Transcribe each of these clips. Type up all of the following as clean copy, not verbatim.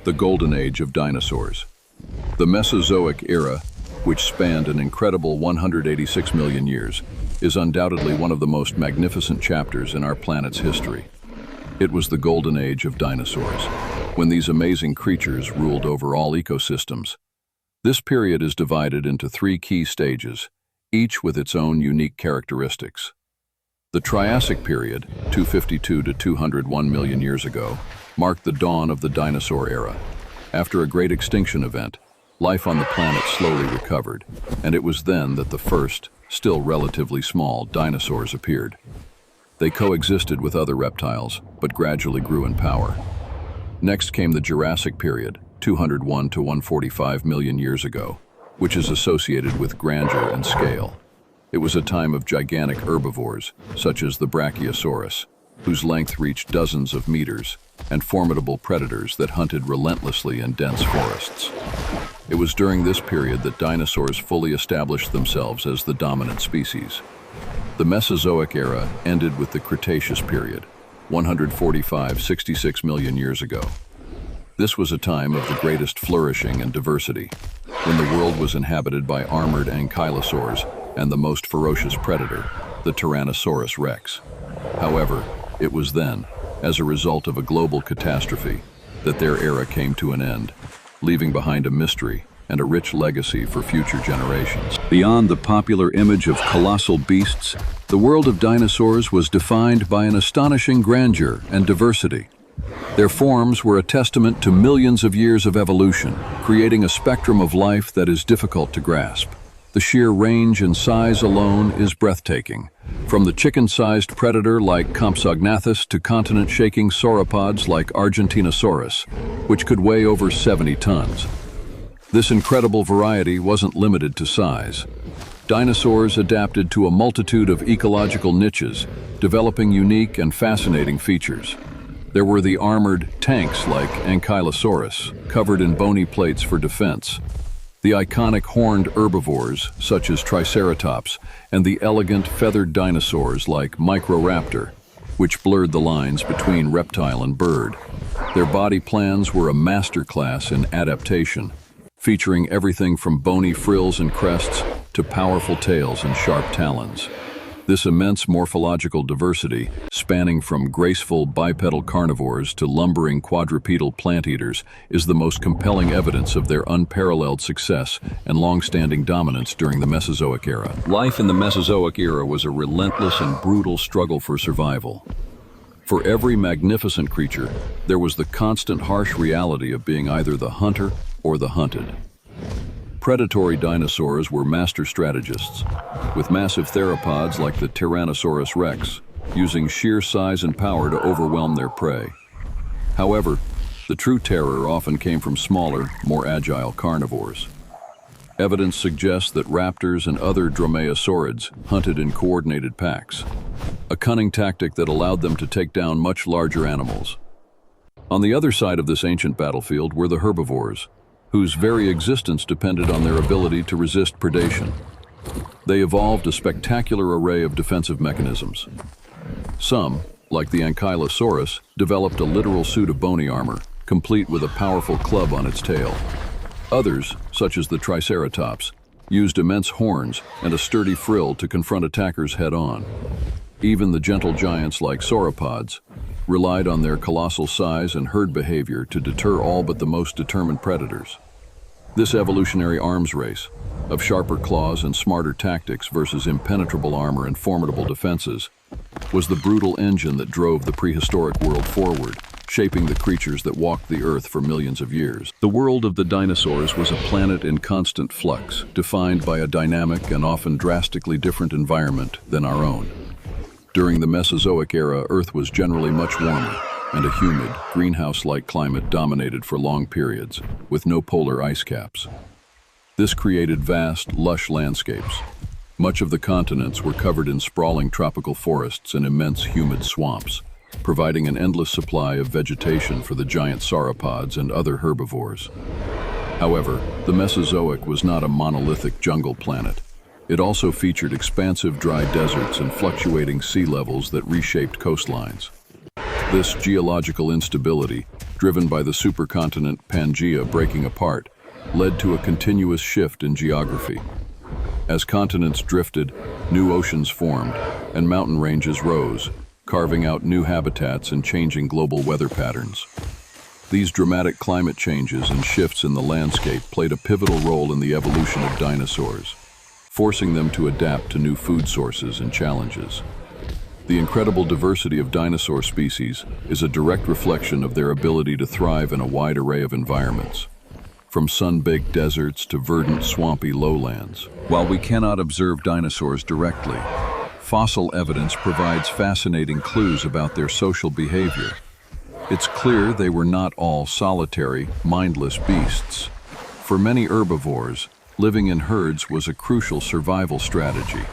the golden age of dinosaurs. The Mesozoic era, which spanned an incredible 186 million years, is undoubtedly one of the most magnificent chapters in our planet's history. It was the golden age of dinosaurs, when these amazing creatures ruled over all ecosystems. This period is divided into three key stages, each with its own unique characteristics. The Triassic period, 252 to 201 million years ago, marked the dawn of the dinosaur era. After a great extinction event, life on the planet slowly recovered, and it was then that the first, still relatively small, dinosaurs appeared. They coexisted with other reptiles, but gradually grew in power. Next came the Jurassic period, 201 to 145 million years ago, which is associated with grandeur and scale. It was a time of gigantic herbivores, such as the Brachiosaurus, whose length reached dozens of meters, and formidable predators that hunted relentlessly in dense forests. It was during this period that dinosaurs fully established themselves as the dominant species. The Mesozoic era ended with the Cretaceous period, 145-66 million years ago. This was a time of the greatest flourishing and diversity, when the world was inhabited by armored ankylosaurs and the most ferocious predator, the Tyrannosaurus rex. However, it was then, as a result of a global catastrophe, that their era came to an end, leaving behind a mystery and a rich legacy for future generations. Beyond the popular image of colossal beasts, the world of dinosaurs was defined by an astonishing grandeur and diversity. Their forms were a testament to millions of years of evolution, creating a spectrum of life that is difficult to grasp. The sheer range and size alone is breathtaking, from the chicken-sized predator like Compsognathus to continent-shaking sauropods like Argentinosaurus, which could weigh over 70 tons. This incredible variety wasn't limited to size. Dinosaurs adapted to a multitude of ecological niches, developing unique and fascinating features. There were the armored tanks like Ankylosaurus, covered in bony plates for defense, the iconic horned herbivores such as Triceratops, and the elegant feathered dinosaurs like Microraptor, which blurred the lines between reptile and bird. Their body plans were a masterclass in adaptation, featuring everything from bony frills and crests to powerful tails and sharp talons. This immense morphological diversity, spanning from graceful bipedal carnivores to lumbering quadrupedal plant eaters, is the most compelling evidence of their unparalleled success and long-standing dominance during the Mesozoic era. Life in the Mesozoic era was a relentless and brutal struggle for survival. For every magnificent creature, there was the constant harsh reality of being either the hunter or the hunted. Predatory dinosaurs were master strategists, with massive theropods like the Tyrannosaurus rex, using sheer size and power to overwhelm their prey. However, the true terror often came from smaller, more agile carnivores. Evidence suggests that raptors and other dromaeosaurids hunted in coordinated packs, a cunning tactic that allowed them to take down much larger animals. On the other side of this ancient battlefield were the herbivores, whose very existence depended on their ability to resist predation. They evolved a spectacular array of defensive mechanisms. Some, like the Ankylosaurus, developed a literal suit of bony armor, complete with a powerful club on its tail. Others, such as the Triceratops, used immense horns and a sturdy frill to confront attackers head-on. Even the gentle giants like sauropods relied on their colossal size and herd behavior to deter all but the most determined predators. This evolutionary arms race, of sharper claws and smarter tactics versus impenetrable armor and formidable defenses, was the brutal engine that drove the prehistoric world forward, shaping the creatures that walked the earth for millions of years. The world of the dinosaurs was a planet in constant flux, defined by a dynamic and often drastically different environment than our own. During the Mesozoic era, Earth was generally much warmer, and a humid, greenhouse-like climate dominated for long periods, with no polar ice caps. This created vast, lush landscapes. Much of the continents were covered in sprawling tropical forests and immense humid swamps, providing an endless supply of vegetation for the giant sauropods and other herbivores. However, the Mesozoic was not a monolithic jungle planet. It also featured expansive dry deserts and fluctuating sea levels that reshaped coastlines. This geological instability driven by the supercontinent Pangaea breaking apart, led to a continuous shift in geography. As continents drifted, new oceans formed, and mountain ranges rose, carving out new habitats and changing global weather patterns. These dramatic climate changes and shifts in the landscape played a pivotal role in the evolution of dinosaurs, forcing them to adapt to new food sources and challenges. The incredible diversity of dinosaur species is a direct reflection of their ability to thrive in a wide array of environments, from sun-baked deserts to verdant, swampy lowlands. While we cannot observe dinosaurs directly, fossil evidence provides fascinating clues about their social behavior. It's clear they were not all solitary, mindless beasts. For many herbivores, living in herds was a crucial survival strategy.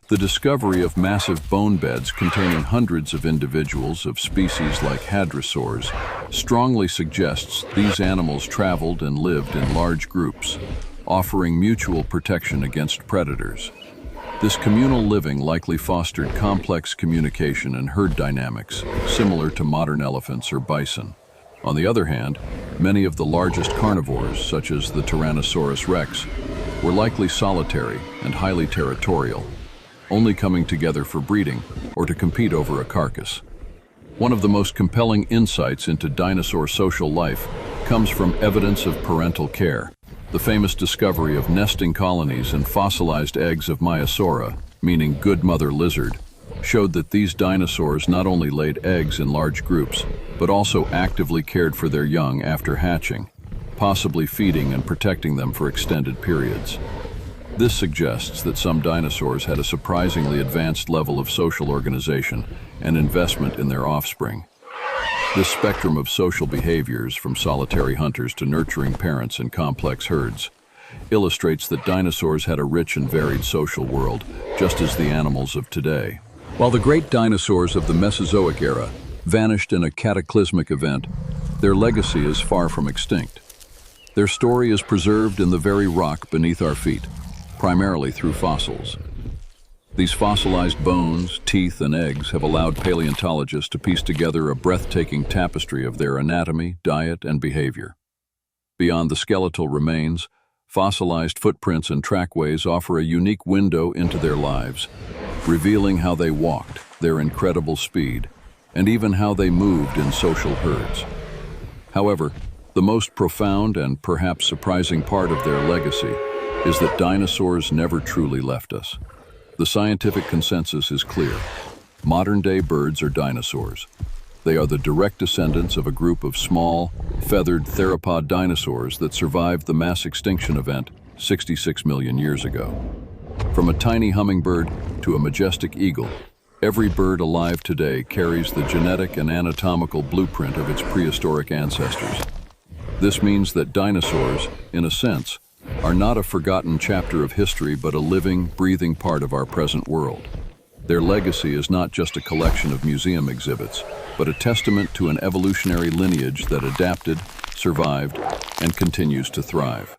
The discovery of massive bone beds containing hundreds of individuals of species like hadrosaurs strongly suggests these animals traveled and lived in large groups, offering mutual protection against predators. This communal living likely fostered complex communication and herd dynamics, similar to modern elephants or bison. On the other hand, many of the largest carnivores, such as the Tyrannosaurus rex, were likely solitary and highly territorial, only coming together for breeding or to compete over a carcass. One of the most compelling insights into dinosaur social life comes from evidence of parental care. The famous discovery of nesting colonies and fossilized eggs of Maiasaura, meaning good mother lizard, showed that these dinosaurs not only laid eggs in large groups, but also actively cared for their young after hatching, possibly feeding and protecting them for extended periods. This suggests that some dinosaurs had a surprisingly advanced level of social organization and investment in their offspring. This spectrum of social behaviors, from solitary hunters to nurturing parents in complex herds, illustrates that dinosaurs had a rich and varied social world, just as the animals of today. While the great dinosaurs of the Mesozoic era vanished in a cataclysmic event, their legacy is far from extinct. Their story is preserved in the very rock beneath our feet, primarily through fossils. These fossilized bones, teeth, and eggs have allowed paleontologists to piece together a breathtaking tapestry of their anatomy, diet, and behavior. Beyond the skeletal remains, fossilized footprints and trackways offer a unique window into their lives, revealing how they walked, their incredible speed, and even how they moved in social herds. However, the most profound and perhaps surprising part of their legacy is that dinosaurs never truly left us. The scientific consensus is clear. Modern-day birds are dinosaurs. They are the direct descendants of a group of small, feathered theropod dinosaurs that survived the mass extinction event 66 million years ago. From a tiny hummingbird to a majestic eagle, every bird alive today carries the genetic and anatomical blueprint of its prehistoric ancestors. This means that dinosaurs, in a sense, are not a forgotten chapter of history but a living, breathing part of our present world. Their legacy is not just a collection of museum exhibits, but a testament to an evolutionary lineage that adapted, survived, and continues to thrive.